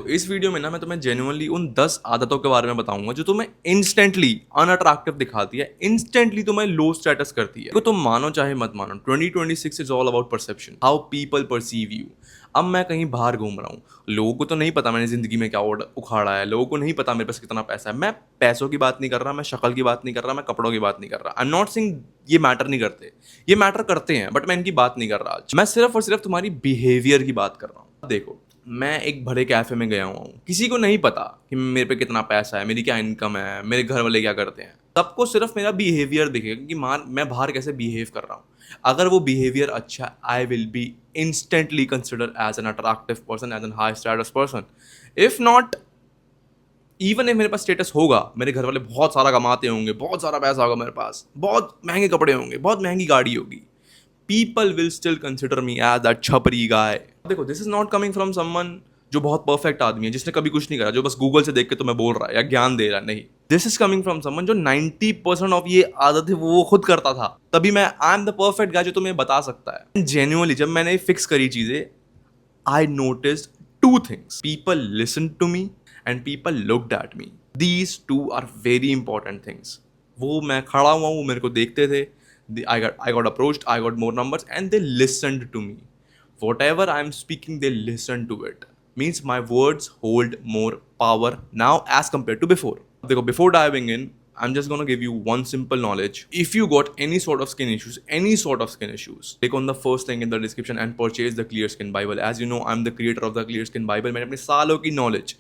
इस वीडियो में ना मैं तुम्हें जेन्युइनली उन 10 आदतों के बारे में बताऊंगा जो तुम्हें इंस्टेंटली अनअट्रैक्टिव दिखाती है, इंस्टेंटली तुम्हें लो स्टेटस करती है। तो तुम मानो चाहे मत मानो, 2026 is all about perception, how people perceive you. अब मैं कहीं बाहर घूम रहा हूँ, लोगों को तो नहीं पता मैंने जिंदगी में क्या उखाड़ा है, लोगों को नहीं पता मेरे पास कितना पैसा है। मैं पैसों की बात नहीं कर रहा, मैं शक्ल की बात नहीं कर रहा, मैं कपड़ों की बात नहीं कर रहा। आई एम नॉट सेइंग ये मैटर नहीं करते, ये मैटर करते हैं, बट मैं इनकी बात नहीं कर रहा आज। मैं सिर्फ और सिर्फ तुम्हारी बिहेवियर की बात कर रहा हूँ। देखो, मैं एक बड़े कैफे में गया हुआ हूँ, किसी को नहीं पता कि मेरे पे कितना पैसा है, मेरी क्या इनकम है, मेरे घर वाले क्या करते हैं। सबको सिर्फ मेरा बिहेवियर दिखेगा कि मैं बाहर कैसे बिहेव कर रहा हूँ। अगर वो बिहेवियर अच्छा, I will be instantly consider as an attractive person, as an high status person. If not, even if मेरे पास स्टेटस होगा, मेरे घर वाले बहुत सारा कमाते होंगे, बहुत सारा पैसा होगा मेरे पास, बहुत महंगे कपड़े होंगे, बहुत महंगी गाड़ी होगी, people will still consider me as that छपरी guy। देखो, this is not coming from someone जो बहुत परफेक्ट आदमी है, जिसने कभी कुछ नहीं करा, जो बस गूगल से देख के तुम्हें बोल रहा है या ज्ञान दे रहा है। नहीं, this is coming from someone जो 90% ऑफ ये आदत है वो खुद करता था। तभी मैं I am the perfect guy जो तुम्हें बता सकता है। जेन्युइनली जब मैंने फिक्स करी चीजें, I noticed two things: people listen to me and people looked at me. These two are very important things. वो मैं खड़ा हुआ हूँ, वो मेरे को देखते थे, I got approached, I got more numbers, and they listened to me. Whatever I'm speaking, they listen to it. Means my words hold more power now as compared to before. देखो, before diving in, I'm just gonna give you one simple knowledge. If you got any sort of skin issues, click on the first link in the description and purchase the Clear Skin Bible. As you know, I'm the creator of the Clear Skin Bible. मैंने अपने सालों की knowledge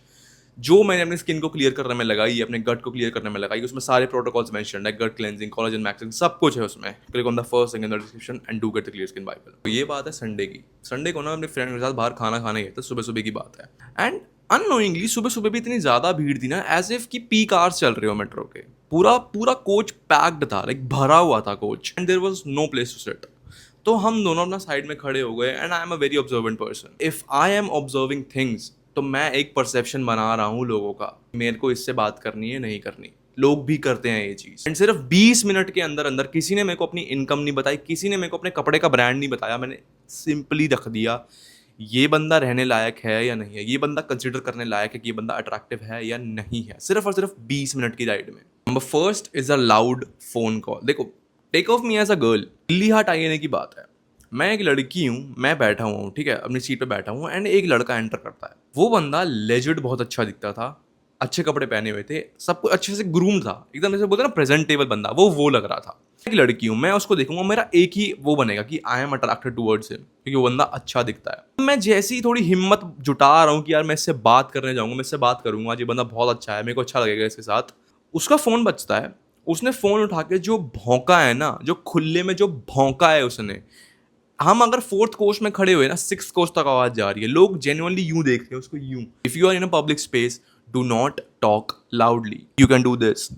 जो मैंने अपनी skin को clear करने में लगाई, अपने गट को क्लियर करने में लगाई, उसमें सारे प्रोटोकॉल्स मेंशन है, गट क्लेंजिंग, कोलेजन मैक्सिंग, सब कुछ है उसमें। Click on the first link in the description and do get the clear skin Bible. तो ये बात है संडे की। संडे को ना अपने फ्रेंड के साथ बाहर खाना खाने गए थे, सुबह सुबह की बात है। एंड अननोइंगली सुबह सुबह भी इतनी ज्यादा भीड़ थी ना, एज इफ की पीक आवर्स चल रहे हो मेट्रो के। पूरा पूरा कोच पैक्ड था, लाइक भरा हुआ था coach, and there was no place to sit. तो हम दोनों अपना साइड में खड़े हो गए, and I am a very observant person. If I am observing things, तो मैं एक परसेप्शन बना रहा हूँ लोगों का, मेरे को इससे बात करनी है, नहीं करनी। लोग भी करते हैं ये चीज। एंड सिर्फ 20 मिनट के अंदर अंदर किसी ने मेरे को अपनी इनकम नहीं बताई, किसी ने मेरे को अपने कपड़े का ब्रांड नहीं बताया। मैंने सिंपली रख दिया, ये बंदा रहने लायक है या नहीं है, ये बंदा कंसिडर करने लायक है कि ये बंदा अट्रैक्टिव है या नहीं है, सिर्फ और सिर्फ 20 मिनट की राइड में। Number first is a loud phone call. देखो, take of me as a girl, Delhi हाट आईने की बात है। मैं एक लड़की हूँ, मैं बैठा हुआ हूँ, ठीक है, अपनी सीट पे बैठा हूँ, एंड एक लड़का एंटर करता है। वो बंदा लेजिट बहुत अच्छा दिखता था, अच्छे कपड़े पहने हुए थे, सब कुछ अच्छे से ग्रूम था, एकदम जैसे बोलते हैं ना प्रेजेंटेबल बंदा, वो लग रहा था। एक लड़की हूँ, मैं उसको देखूंगा, मेरा एक ही वो बनेगा कि I am attracted towards him, क्योंकि वो बंदा अच्छा दिखता है। मैं जैसे ही थोड़ी हिम्मत जुटा रहा हूँ कि यार मैं इससे बात करने जाऊंगा, मैं इससे बात करूंगा, ये बंदा बहुत अच्छा है, मेरे को अच्छा लगेगा इसके साथ, उसका फोन बजता है। उसने फोन उठा के जो भौंका है ना, जो खुले में जो भौंका है उसने, हम अगर 4th कोर्स में खड़े हुए ना, 6th कोर्स तक आवाज जा रही है। लोग जेन्युइनली यूं देख रहे हैं उसको, यूं। If you are in a public space, do not talk loudly, you can do this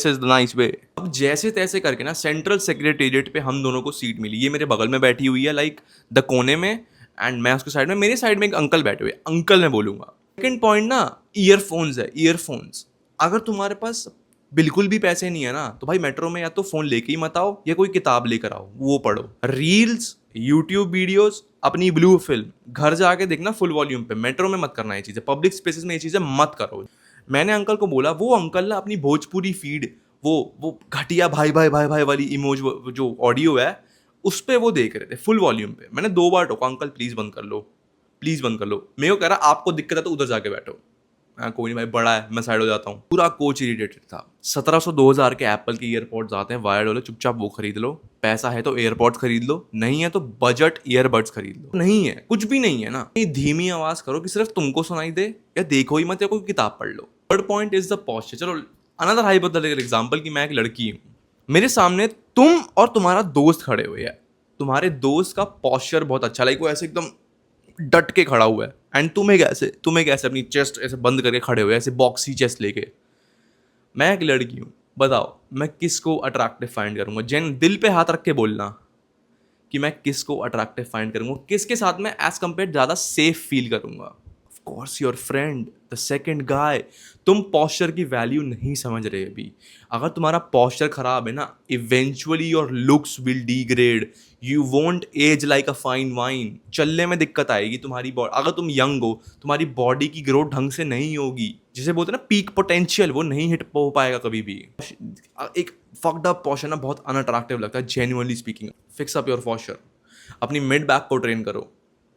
is the nice way. अब जैसे तैसे करके ना सेंट्रल सेक्रेटेरिएट पे हम दोनों को सीट मिली। ये मेरे बगल में बैठी हुई है, लाइक द कोने में, एंड मैं उसके साइड में, मेरे साइड में एक अंकल बैठे हुए, अंकल मैं बोलूंगा। सेकेंड पॉइंट ना, ईयरफोन्स है, ईयरफोन्स। अगर तुम्हारे पास बिल्कुल भी पैसे नहीं है ना, तो भाई मेट्रो में या तो फोन लेके ही मत आओ, या कोई किताब लेकर आओ, वो पढ़ो। रील्स, यूट्यूब वीडियोस, अपनी ब्लू फिल्म घर जाके देखना फुल वॉल्यूम पे। मेट्रो में मत करना ये चीजें, पब्लिक स्पेसेस में ये चीजें मत करो। मैंने अंकल को बोला, वो अंकल ना अपनी भोजपुरी फीड, वो घटिया भाई भाई भाई भाई वाली इमोज, जो ऑडियो है उस पे वो देख रहे थे फुल वॉल्यूम पे। मैंने 2 बार टोका, अंकल प्लीज बंद कर लो, प्लीज बंद कर लो। मेरे को कह रहा आपको दिक्कत है तो उधर जाके बैठो। हाँ कोई नहीं भाई, बड़ा है, मैं साइड हो जाता हूँ। पूरा कोच इरिटेटेड था। 1700-2000 के एप्पल के ईयरपॉड्स आते हैं वायर्ड वाले, चुपचाप वो खरीद लो। पैसा है तो एयरपॉड्स खरीद लो, नहीं है तो बजट ईयरबड्स खरीद लो। नहीं है, कुछ भी नहीं है ना, धीमी आवाज करो कि सिर्फ तुमको सुनाई दे, या देखो ही मत, या कोई किताब पढ़ लो। Third point is the posture. चलो अनदर हाइपोथेटिकल एग्जांपल कि मैं एक लड़की हूँ, मेरे सामने तुम और तुम्हारा दोस्त खड़े हुए हैं। तुम्हारे दोस्त का पॉस्चर बहुत अच्छा, लाइक वो ऐसे एकदम डट के खड़ा हुआ है, एंड तुम एक ऐसे अपनी चेस्ट ऐसे बंद करके खड़े हुए, ऐसे बॉक्सी चेस्ट लेके। मैं एक लड़की हूँ, बताओ मैं किसको अट्रैक्टिव फाइंड करूंगा? दिल पे हाथ रख के बोलना कि मैं किसको अट्रैक्टिव फाइंड करूंगा, किसके साथ मैं एज कंपेयर ज्यादा सेफ फील करूंगा। Course your friend, the second guy. तुम पॉस्चर की वैल्यू नहीं समझ रहे अभी। अगर तुम्हारा पॉस्चर खराब है ना, eventually your looks will degrade, you won't age like a fine wine. चलने में दिक्कत आएगी तुम्हारी बॉडी। अगर तुम यंग हो, तुम्हारी बॉडी की ग्रोथ ढंग से नहीं होगी, जिसे बोलते हैं ना पीक पोटेंशियल, वो नहीं हिट हो पाएगा कभी भी। एक फक्ड अप पॉस्चर ना बहुत अनअट्रैक्टिव लगता है, genuinely speaking. Fix up your posture. अपनी मिड बैक को ट्रेन करो,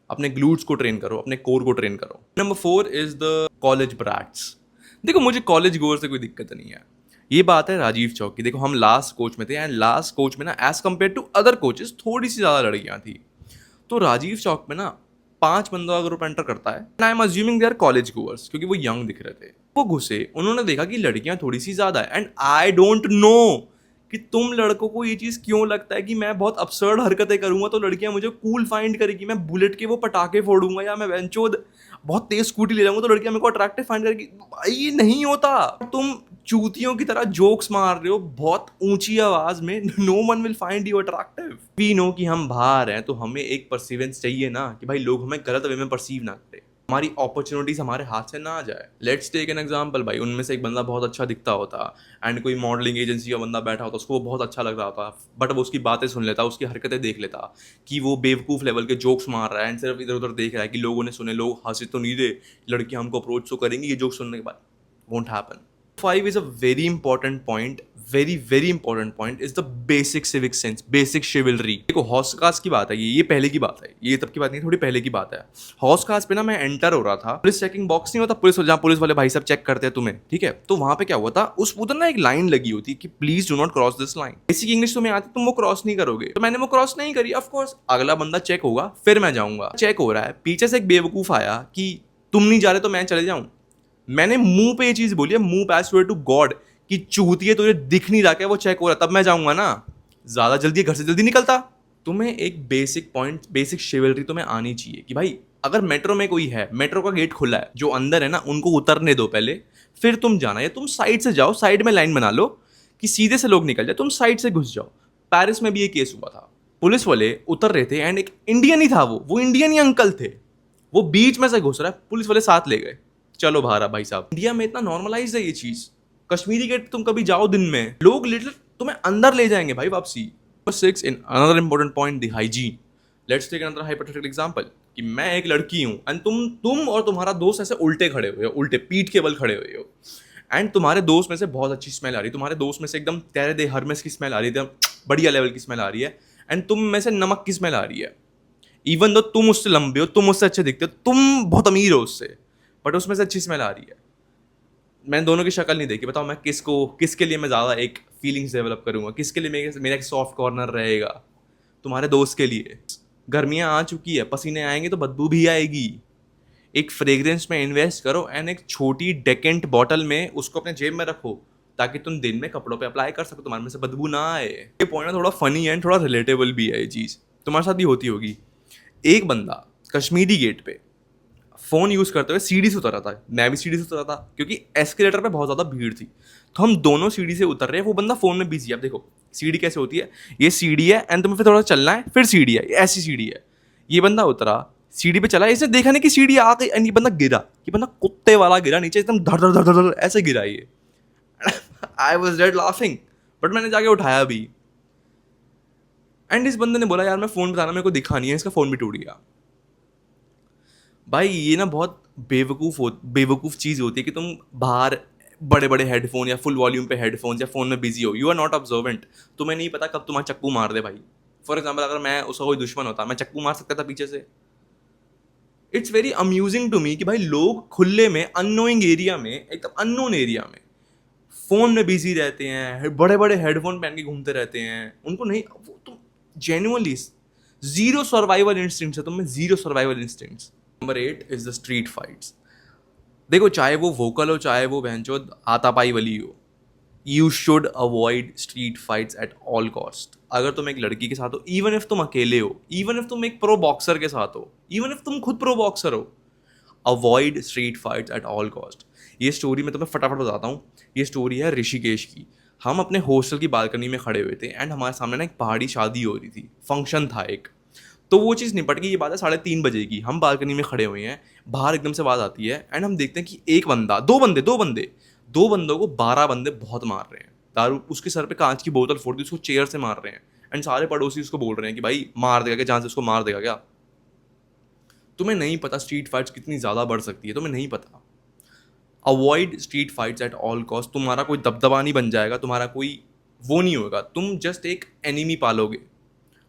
अपने ग्लूट्स को ट्रेन करो, अपने कोर को ट्रेन करो। Number 4 is the college brats. देखो मुझे कॉलेज गोअर से कोई दिक्कत नहीं है। ये बात है राजीव चौक की। देखो हम लास्ट कोच में थे, एंड लास्ट कोच में ना as compare to other coaches थोड़ी सी ज़्यादा लड़कियां थी। तो राजीव चौक में ना 5 बंदा अगर ग्रुप एंटर करता है, I am assuming they are college goers, क्योंकि वो यंग दिख रहे थे। वो घुसे, उन्होंने देखा कि लड़कियां थोड़ी सी ज़्यादा है, एंड आई डोंट नो कि तुम लड़कों को ये चीज़ क्यों लगता है कि मैं बहुत अपसर्ड हरकतें करूंगा तो लड़कियां मुझे कूल फाइंड करेगी। मैं बुलेट के वो पटाखे फोड़ूंगा या मैं वेंचोद बहुत तेज स्कूटी ले जाऊंगा तो लड़कियां मेरे को अट्रैक्टिव फाइंड करेगी। भाई ये नहीं होता। तुम चूतियों की तरह जोक्स मार रहे हो बहुत ऊंची आवाज में। No one will find you attractive. We know कि हम बाहर हैं तो हमें एक परसिवेंस चाहिए ना, कि भाई लोग हमें गलत वे में परसीव ना करें, हमारी अपॉर्चुनिटीज हमारे हाथ से ना आ जाए। लेट्स टेक एन एग्जांपल भाई, उनमें से एक बंदा बहुत अच्छा दिखता होता एंड कोई मॉडलिंग एजेंसी का बंदा बैठा होता, उसको वो बहुत अच्छा लग रहा होता, बट वो उसकी बातें सुन लेता, उसकी हरकतें देख लेता कि वो बेवकूफ़ लेवल के जोक्स मार रहा है एंड सिर्फ इधर उधर देख रहा है कि लोगों ने सुने, लोग हंसे तो नहीं दे, लड़कियां हमको अप्रोच तो करेंगी ये जोक सुनने के बाद। Won't happen. 5 is a very important point, very important point is the basic civic sense, basic chivalry। देखो हॉर्स कास्ट की बात है, ये पहले की बात है, ये तब की बात नहीं, थोड़ी पहले की बात है। हॉर्स कास्ट पे ना मैं एंटर हो रहा था, पुलिस चेकिंग बॉक्स नहीं होता, पुलिस जहाँ पुलिस वाले भाई साहब चेक करते हैं तुम्हें, ठीक है, तो वहां पे क्या हुआ था, उस उधर ना एक लाइन लगी होती कि please do not cross this line. Basic English तुम्हें आती, तुम वो क्रॉस नहीं करोगे, तो मैंने वो क्रॉस नहीं करी। ऑफ कोर्स अगला बंदा चेक होगा, फिर मैं जाऊंगा। चेक हो रहा है, पीछे से एक बेवकूफ आया कि तुम नहीं जा रहे तो मैं चले जाऊं। मैंने मुंह पे ये चीज बोली है, मुंह पे स्वेयर टू गॉड कि चूतिए तुझे दिख नहीं रहा क्या वो चेक हो रहा, तब मैं जाऊंगा ना। ज्यादा जल्दी घर से जल्दी निकलता। तुम्हें एक बेसिक पॉइंट, बेसिक शिवलरी तुम्हें आनी चाहिए कि भाई अगर मेट्रो में कोई है, मेट्रो का गेट खुला है, जो अंदर है ना उनको उतरने दो पहले, फिर तुम जाना, या तुम साइड से जाओ, साइड में लाइन बना लो कि सीधे से लोग निकल जाए, तुम साइड से घुस जाओ। पेरिस में भी ये केस हुआ था, पुलिस वाले उतर रहे थे एंड एक इंडियन ही था, वो इंडियन ही अंकल थे, वो बीच में से घुस रहा है, पुलिस वाले साथ ले गए, चलो बाहर भाई साहब। इंडिया में इतना नॉर्मलाइज है ये चीज। कश्मीरी गेट तुम कभी जाओ दिन में, लोग लिटरल तुम्हें अंदर ले जाएंगे भाई वापसी। Number 6 in another important point, the hygiene. Let's take another hypothetical example कि मैं एक लड़की हूं एंड तुम और तुम्हारा दोस्त ऐसे उल्टे खड़े हुए हो, उल्टे पीठ के बल खड़े हुए हो, एंड तुम्हारे दोस्त में से बहुत अच्छी स्मेल आ रही है, तुम्हारे दोस्त में से एकदम तेरे दे हरमेस की स्मेल आ रही है, एकदम बढ़िया लेवल की स्मेल आ रही है, एंड तुम में से नमक की स्मेल आ रही है। इवन दो तुम उससे लंबे हो, तुम उससे अच्छे दिखते हो, तुम बहुत अमीर हो उससे, बट उसमें से अच्छी स्मेल आ रही है। मैंने दोनों की शक्ल नहीं देखी, बताओ मैं किसके लिए मैं ज़्यादा एक फीलिंग्स डेवलप करूँगा, किसके लिए मेरा एक सॉफ्ट कॉर्नर रहेगा। तुम्हारे दोस्त के लिए। गर्मियाँ आ चुकी है, पसीने आएंगे तो बदबू भी आएगी। एक फ्रेग्रेंस में इन्वेस्ट करो एंड एक छोटी डेकेंट बॉटल में उसको अपने जेब में रखो, ताकि तुम दिन में कपड़ों पे अप्लाई कर सको, तुम्हारे में से बदबू ना आए। ये पॉइंट ना थोड़ा फनी एंड थोड़ा रिलेटेबल भी है, ये चीज़ तुम्हारे साथ भी होती होगी। एक बंदा कश्मीरी गेट पे फ़ोन यूज़ करते हुए सीढ़ी से उतर रहा था, मैं भी सीढ़ी से उतर रहा था, क्योंकि एस्केलेटर पे बहुत ज़्यादा भीड़ थी, तो हम दोनों सीढ़ी से उतर रहे हैं, वो बंदा फ़ोन में बिजी है। अब देखो सीढ़ी कैसे होती है, ये सीढ़ी है एंड तुम्हें फिर थोड़ा चलना है, फिर सीढ़ी है, ऐसी सीढ़ी है। ये बंदा उतरा, सीढ़ी पे चला, इसने देखा नहीं कि सीढ़ी आ गई, एंड ये बंदा गिरा, ये बंदा कुत्ते वाला गिरा नीचे, एकदम धड़ धड़ धड़ धड़ ऐसे गिरा ये। I was dead laughing, but मैंने जाके उठाया भी, एंड इस बंदे ने बोला यार मैं फ़ोन बताना, मेरे को दिखा नहीं है, इसका फ़ोन भी टूट गया। भाई ये ना बहुत बेवकूफ़ चीज़ होती है कि तुम बाहर बड़े बड़े हेडफोन या फुल वॉल्यूम पे हेडफोन्स या फ़ोन में बिजी हो, यू आर नॉट ऑब्जर्वेंट, तुम्हें नहीं पता कब तुम्हारा चक्कू मार दे भाई। फॉर एग्जाम्पल अगर मैं उसका कोई दुश्मन होता, मैं चक्कू मार सकता था पीछे से। It's very amusing to me कि भाई लोग खुले में अननोइंग एरिया में, एकदम अननोन एरिया में फ़ोन में बिजी रहते हैं, बड़े बड़े हेडफोन पहन के घूमते रहते हैं, उनको नहीं, वो तुम जेन्युइनली जीरो सर्वाइवल इंस्टिंक्ट्स है, तुम्हें zero survival instincts. Number 8 is the street fights. देखो चाहे वो वोकल हो, चाहे वो बहनचोद हाथापाई वाली हो, you should avoid street fights at all cost. अगर तुम एक लड़की के साथ हो, इवन इफ तुम अकेले हो, इवन इफ तुम एक प्रो बॉक्सर के साथ हो, इवन इफ तुम खुद प्रो बॉक्सर हो, avoid street fights at all cost. ये स्टोरी मैं तुम्हें फटाफट बताता हूँ। ये स्टोरी है ऋषिकेश की। हम अपने हॉस्टल की बालकनी में खड़े हुए थे एंड हमारे सामने ना एक पहाड़ी शादी हो रही थी, फंक्शन था एक। तो वो चीज़ निपट गई। ये बात है 3:30 बजे की, हम बालकनी में खड़े हुए हैं, बाहर एकदम से आवाज़ आती है एंड हम देखते हैं कि एक बंदा, दो बंदों को 12 बंदे बहुत मार रहे हैं। दारू, उसके सर पे कांच की बोतल फोड़ दी, उसको चेयर से मार रहे हैं एंड सारे पड़ोसी उसको बोल रहे हैं कि भाई मार देगा क्या, जहाँ से उसको मार देगा क्या। तुम्हें नहीं पता स्ट्रीट फाइट्स कितनी ज़्यादा बढ़ सकती है, तुम्हें नहीं पता। Avoid street fights at all cost. तुम्हारा कोई दबदबा नहीं बन जाएगा, तुम्हारा कोई वो नहीं होगा, तुम जस्ट एक एनिमी पालोगे।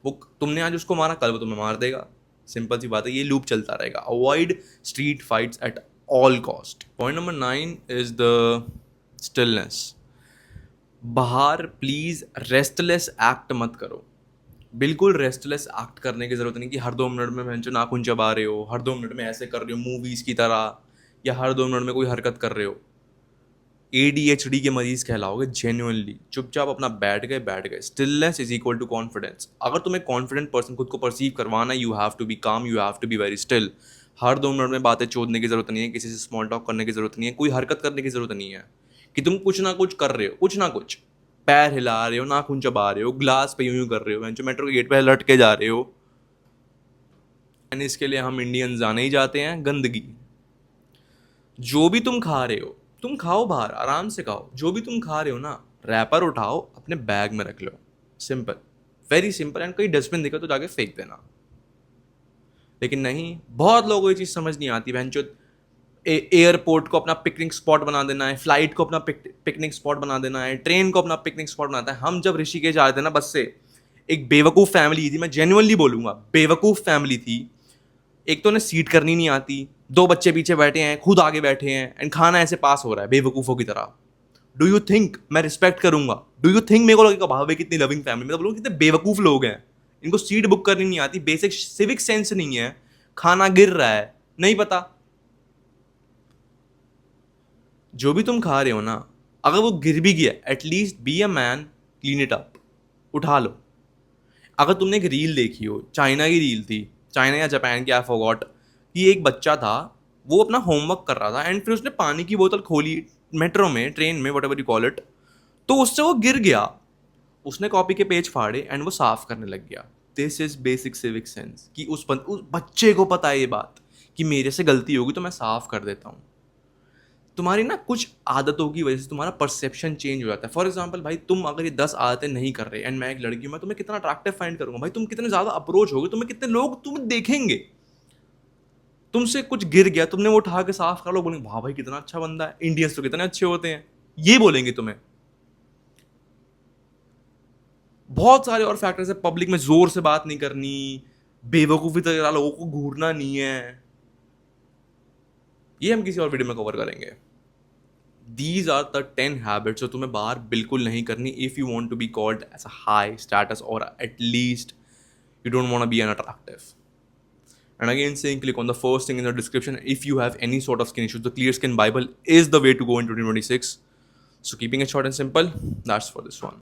वो तुमने आज उसको मारा, कल वो तुम्हें मार देगा। सिंपल सी बात है, ये लूप चलता रहेगा। Avoid street fights at all cost. Point number 9 is the stillness. बाहर प्लीज रेस्टलेस एक्ट मत करो। बिल्कुल रेस्टलेस एक्ट करने की जरूरत नहीं कि हर 2 मिनट में भैंचो नाखून चबा रहे हो, हर 2 मिनट में ऐसे कर रहे हो मूवीज की तरह, या हर 2 मिनट में कोई हरकत कर रहे हो। ADHD के मरीज कहलाओगे जेन्युइनली। चुपचाप अपना बैठ गए। Stillness is equal to confidence. अगर तुम्हें कॉन्फिडेंट पर्सन खुद को परसीव करवाना, you have to be calm, you have to be very still. हर 2 मिनट में बातें चोदने की जरूरत नहीं है, किसी से स्मॉल टॉक करने की जरूरत नहीं है, कोई हरकत करने की जरूरत नहीं है कि तुम कुछ ना कुछ कर रहे हो, कुछ ना कुछ पैर हिला रहे हो, नाखून चबा रहे हो, ग्लास पे यूं कर रहे हो, जो मेट्रो के गेट पे लटके जा रहे हो। एंड इसके लिए हम इंडियंस जाने ही जाते हैं, गंदगी। जो भी तुम खा रहे हो, तुम खाओ बाहर, आराम से खाओ। जो भी तुम खा रहे हो ना, रैपर उठाओ, अपने बैग में रख लो। Simple, very simple. एंड कोई डस्टबिन दिखे तो जाके फेंक देना। लेकिन नहीं, बहुत लोगों को ये चीज़ समझ नहीं आती। बहन चो, एयरपोर्ट को अपना पिकनिक स्पॉट बना देना है, फ्लाइट को अपना पिकनिक स्पॉट बना देना है, ट्रेन को अपना पिकनिक स्पॉट बनाता है। हम जब ऋषिकेश जा रहे थे ना बस से, एक बेवकूफ़ फैमिली थी, मैं जेन्युइनली बोलूँगा बेवकूफ़ फैमिली थी। एक तो उन्हें सीट करनी नहीं आती, 2 बच्चे पीछे बैठे हैं, खुद आगे बैठे हैं, एंड खाना ऐसे पास हो रहा है बेवकूफ़ों की तरह। डू यू थिंक मैं रिस्पेक्ट करूंगा? डू यू थिंक मेरे को लगेगा भाई कितनी लविंग फैमिली? मैं तो बोलूँगा कितने बेवकूफ़ लोग हैं, इनको सीट बुक करनी नहीं आती, बेसिक सिविक सेंस नहीं है, खाना गिर रहा है, नहीं पता। जो भी तुम खा रहे हो ना, अगर वो गिर भी गया, at least be a man, clean it up, उठा लो। अगर तुमने एक रील देखी हो, चाइना की रील थी, चाइना या जापान की, आई फॉरगॉट, कि एक बच्चा था, वो अपना होमवर्क कर रहा था एंड फिर उसने पानी की बोतल खोली मेट्रो में, ट्रेन में, what ever you call it, तो उससे वो गिर गया। उसने कॉपी के पेज फाड़े एंड वो साफ करने लग गया। This is basic civic sense कि उस बच्चे को पता है ये बात कि मेरे से गलती होगी तो मैं साफ कर देता हूँ। तुम्हारी ना कुछ आदतों की वजह से तुम्हारा परसेप्शन चेंज हो जाता है। फॉर एग्जाम्पल भाई, तुम अगर ये 10 आदतें नहीं कर रहे एंड मैं एक लड़की हूँ, मैं तुम्हें कितना अट्रैक्टिव फाइंड करूंगा भाई, तुम कितने ज़्यादा अप्रोच होगे, तुम्हें कितने लोग तुम्हें देखेंगे। तुमसे कुछ गिर गया, तुमने वो उठा के साफ कर लो, बोलेंगे वाह भाई कितना अच्छा बंदा है, इंडियंस तो कितने अच्छे होते हैं, ये बोलेंगे तुम्हें। बहुत सारे और फैक्टर्स है। पब्लिक में जोर से बात नहीं करनी, बेवकूफ़ी तरह लोगों को घूरना नहीं है, ये हम किसी और वीडियो में कवर करेंगे। These are the 10 habits जो तुम्हें बाहर बिल्कुल नहीं करनी if you want to be called as a high status or at least you don't want to be unattractive. And again saying, click on the first thing in the description if you have any sort of skin issues. The Clear Skin Bible is the way to go in 2026. So keeping it short and simple, that's for this one.